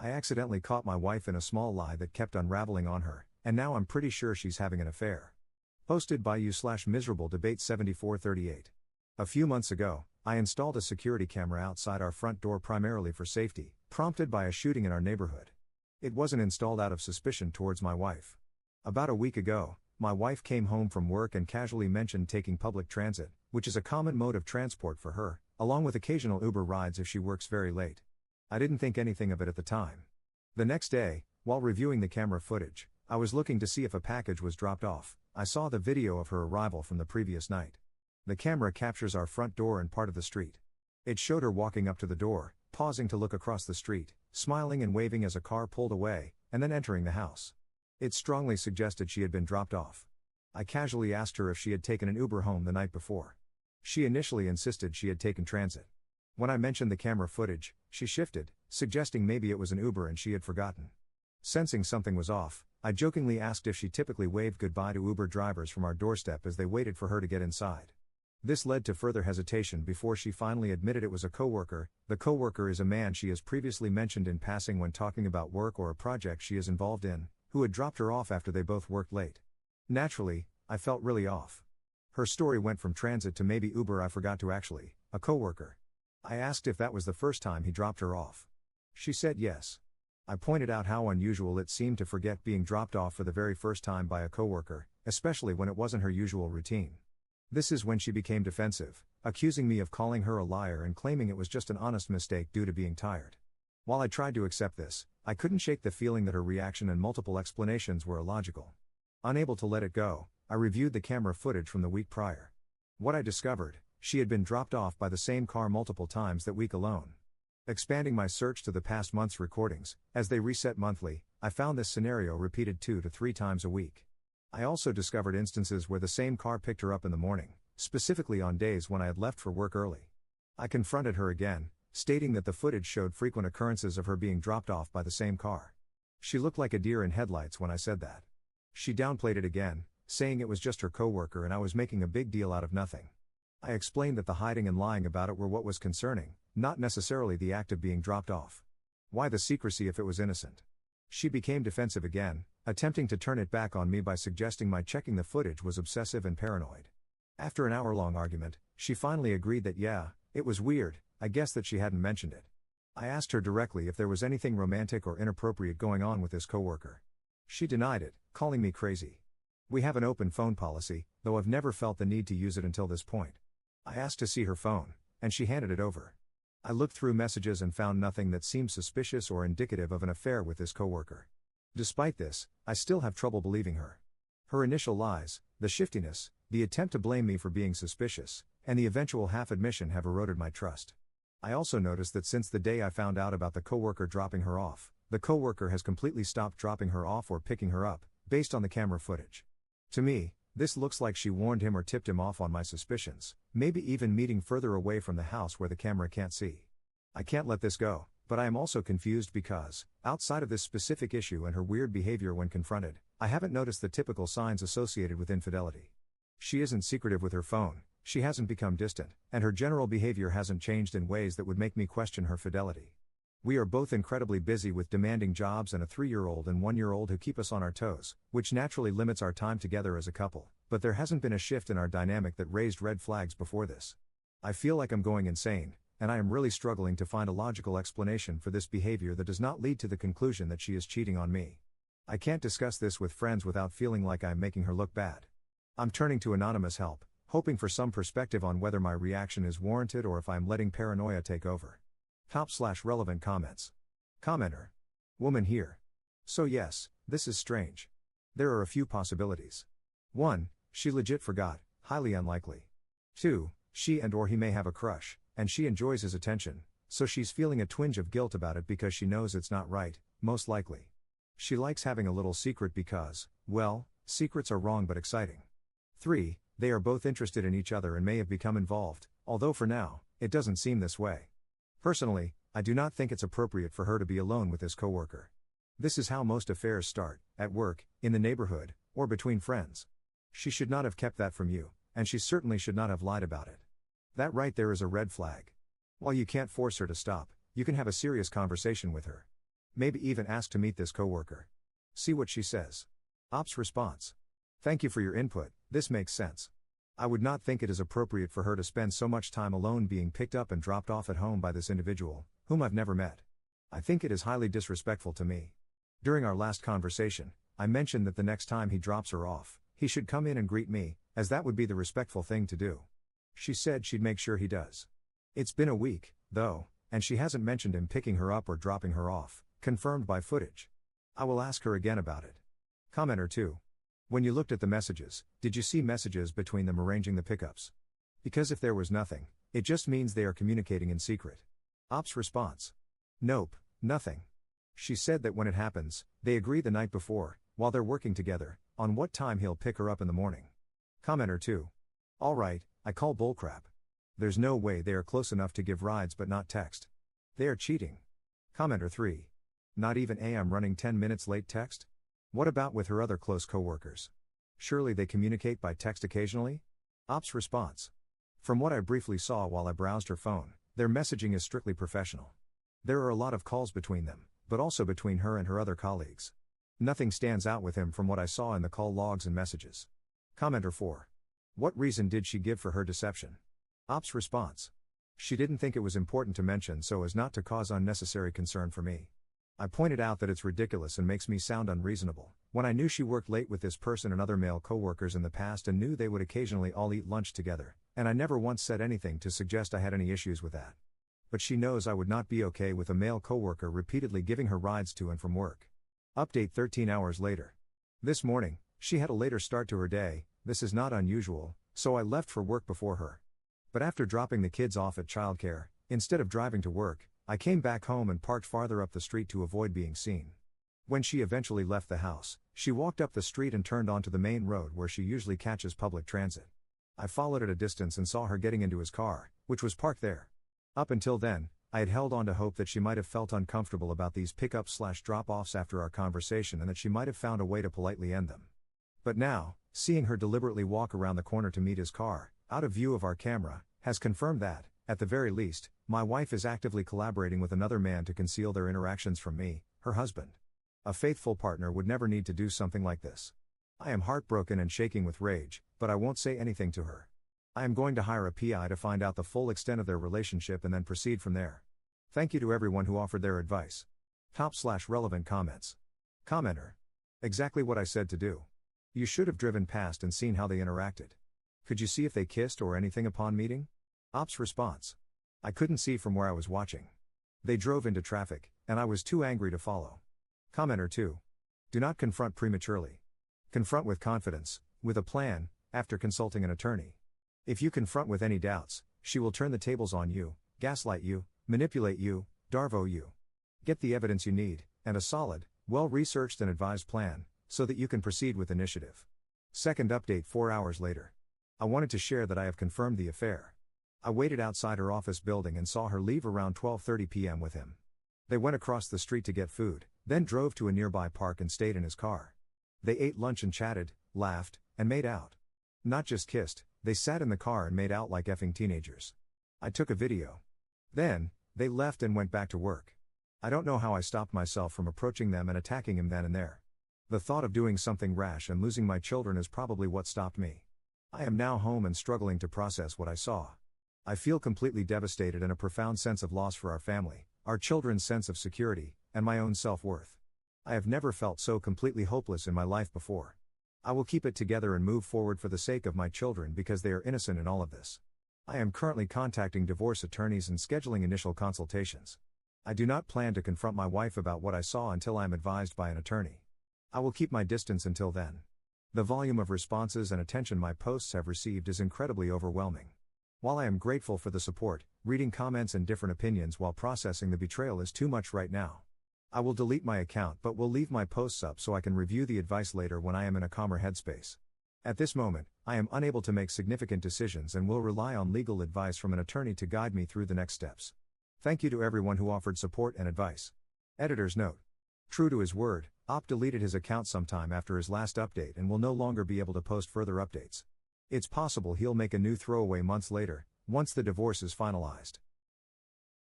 I accidentally caught my wife in a small lie that kept unraveling on her, and now I'm pretty sure she's having an affair. Posted by u/miserable debate 7438. A few months ago, I installed a security camera outside our front door primarily for safety, prompted by a shooting in our neighborhood. It wasn't installed out of suspicion towards my wife. About a week ago, my wife came home from work and casually mentioned taking public transit, which is a common mode of transport for her, along with occasional Uber rides if she works very late. I didn't think anything of it at the time. The next day, while reviewing the camera footage, I was looking to see if a package was dropped off. I saw the video of her arrival from the previous night. The camera captures our front door and part of the street. It showed her walking up to the door, pausing to look across the street, smiling and waving as a car pulled away, and then entering the house. It strongly suggested she had been dropped off. I casually asked her if she had taken an Uber home the night before. She initially insisted she had taken transit. When I mentioned the camera footage, she shifted, suggesting maybe it was an Uber and she had forgotten. Sensing something was off, I jokingly asked if she typically waved goodbye to Uber drivers from our doorstep as they waited for her to get inside. This led to further hesitation before she finally admitted it was a coworker. The coworker is a man she has previously mentioned in passing when talking about work or a project she is involved in, who had dropped her off after they both worked late. Naturally, I felt really off. Her story went from transit to maybe Uber. I forgot to actually, a coworker. I asked if that was the first time he dropped her off. She said yes. I pointed out how unusual it seemed to forget being dropped off for the very first time by a coworker, especially when it wasn't her usual routine. This is when she became defensive, accusing me of calling her a liar and claiming it was just an honest mistake due to being tired. While I tried to accept this, I couldn't shake the feeling that her reaction and multiple explanations were illogical. Unable to let it go, I reviewed the camera footage from the week prior. What I discovered: she had been dropped off by the same car multiple times that week alone. Expanding my search to the past month's recordings, as they reset monthly, I found this scenario repeated 2 to 3 times a week. I also discovered instances where the same car picked her up in the morning, specifically on days when I had left for work early. I confronted her again, stating that the footage showed frequent occurrences of her being dropped off by the same car. She looked like a deer in headlights when I said that. She downplayed it again, saying it was just her coworker and I was making a big deal out of nothing. I explained that the hiding and lying about it were what was concerning, not necessarily the act of being dropped off. Why the secrecy if it was innocent? She became defensive again, attempting to turn it back on me by suggesting my checking the footage was obsessive and paranoid. After an hour-long argument, she finally agreed that yeah, it was weird, I guess that she hadn't mentioned it. I asked her directly if there was anything romantic or inappropriate going on with this coworker. She denied it, calling me crazy. We have an open phone policy, though I've never felt the need to use it until this point. I asked to see her phone, and she handed it over. I looked through messages and found nothing that seemed suspicious or indicative of an affair with this coworker. Despite this, I still have trouble believing her. Her initial lies, the shiftiness, the attempt to blame me for being suspicious, and the eventual half-admission have eroded my trust. I also noticed that since the day I found out about the coworker dropping her off, the coworker has completely stopped dropping her off or picking her up, based on the camera footage. To me, this looks like she warned him or tipped him off on my suspicions, maybe even meeting further away from the house where the camera can't see. I can't let this go, but I am also confused because, outside of this specific issue and her weird behavior when confronted, I haven't noticed the typical signs associated with infidelity. She isn't secretive with her phone, she hasn't become distant, and her general behavior hasn't changed in ways that would make me question her fidelity. We are both incredibly busy with demanding jobs and a 3-year-old and 1-year-old who keep us on our toes, which naturally limits our time together as a couple, but there hasn't been a shift in our dynamic that raised red flags before this. I feel like I'm going insane, and I am really struggling to find a logical explanation for this behavior that does not lead to the conclusion that she is cheating on me. I can't discuss this with friends without feeling like I'm making her look bad. I'm turning to anonymous help, hoping for some perspective on whether my reaction is warranted or if I'm letting paranoia take over. Top/relevant comments. Commenter. Woman here. So yes, this is strange. There are a few possibilities. 1. She legit forgot, highly unlikely. 2. She and/or he may have a crush, and she enjoys his attention, so she's feeling a twinge of guilt about it because she knows it's not right, most likely. She likes having a little secret because, well, secrets are wrong but exciting. 3. They are both interested in each other and may have become involved, although for now, it doesn't seem this way. Personally, I do not think it's appropriate for her to be alone with this coworker. This is how most affairs start, at work, in the neighborhood, or between friends. She should not have kept that from you, and she certainly should not have lied about it. That right there is a red flag. While you can't force her to stop, you can have a serious conversation with her. Maybe even ask to meet this coworker. See what she says. Ops response. Thank you for your input, this makes sense. I would not think it is appropriate for her to spend so much time alone being picked up and dropped off at home by this individual, whom I've never met. I think it is highly disrespectful to me. During our last conversation, I mentioned that the next time he drops her off, he should come in and greet me, as that would be the respectful thing to do. She said she'd make sure he does. It's been a week, though, and she hasn't mentioned him picking her up or dropping her off, confirmed by footage. I will ask her again about it. Commenter 2. When you looked at the messages, did you see messages between them arranging the pickups? Because if there was nothing, it just means they are communicating in secret. Ops response. Nope, nothing. She said that when it happens, they agree the night before, while they're working together, on what time he'll pick her up in the morning. Commenter 2. Alright, I call bullcrap. There's no way they are close enough to give rides but not text. They are cheating. Commenter 3. Not even a I'm running 10 minutes late text? What about with her other close coworkers? Surely they communicate by text occasionally? Ops response. From what I briefly saw while I browsed her phone, their messaging is strictly professional. There are a lot of calls between them, but also between her and her other colleagues. Nothing stands out with him from what I saw in the call logs and messages. Commenter 4. What reason did she give for her deception? Ops response. She didn't think it was important to mention so as not to cause unnecessary concern for me. I pointed out that it's ridiculous and makes me sound unreasonable, when I knew she worked late with this person and other male coworkers in the past and knew they would occasionally all eat lunch together, and I never once said anything to suggest I had any issues with that. But she knows I would not be okay with a male coworker repeatedly giving her rides to and from work. Update 13 hours later. This morning, she had a later start to her day. This is not unusual, so I left for work before her. But after dropping the kids off at childcare, instead of driving to work, I came back home and parked farther up the street to avoid being seen. When she eventually left the house, she walked up the street and turned onto the main road where she usually catches public transit. I followed at a distance and saw her getting into his car, which was parked there. Up until then, I had held on to hope that she might have felt uncomfortable about these pickups/drop-offs after our conversation and that she might have found a way to politely end them. But now, seeing her deliberately walk around the corner to meet his car, out of view of our camera, has confirmed that, at the very least, my wife is actively collaborating with another man to conceal their interactions from me, her husband. A faithful partner would never need to do something like this. I am heartbroken and shaking with rage, but I won't say anything to her. I am going to hire a PI to find out the full extent of their relationship and then proceed from there. Thank you to everyone who offered their advice. Top/relevant comments. Commenter. Exactly what I said to do. You should have driven past and seen how they interacted. Could you see if they kissed or anything upon meeting? Ops response. I couldn't see from where I was watching. They drove into traffic, and I was too angry to follow. Commenter 2. Do not confront prematurely. Confront with confidence, with a plan, after consulting an attorney. If you confront with any doubts, she will turn the tables on you, gaslight you, manipulate you, darvo you. Get the evidence you need, and a solid, well-researched and advised plan, so that you can proceed with initiative. Second update 4 hours later. I wanted to share that I have confirmed the affair. I waited outside her office building and saw her leave around 12:30 p.m. with him. They went across the street to get food, then drove to a nearby park and stayed in his car. They ate lunch and chatted, laughed, and made out. Not just kissed, they sat in the car and made out like effing teenagers. I took a video. Then, they left and went back to work. I don't know how I stopped myself from approaching them and attacking him then and there. The thought of doing something rash and losing my children is probably what stopped me. I am now home and struggling to process what I saw. I feel completely devastated and a profound sense of loss for our family, our children's sense of security, and my own self-worth. I have never felt so completely hopeless in my life before. I will keep it together and move forward for the sake of my children because they are innocent in all of this. I am currently contacting divorce attorneys and scheduling initial consultations. I do not plan to confront my wife about what I saw until I am advised by an attorney. I will keep my distance until then. The volume of responses and attention my posts have received is incredibly overwhelming. While I am grateful for the support, reading comments and different opinions while processing the betrayal is too much right now. I will delete my account but will leave my posts up so I can review the advice later when I am in a calmer headspace. At this moment, I am unable to make significant decisions and will rely on legal advice from an attorney to guide me through the next steps. Thank you to everyone who offered support and advice. Editor's note. True to his word, Op deleted his account sometime after his last update and will no longer be able to post further updates. It's possible he'll make a new throwaway months later, once the divorce is finalized.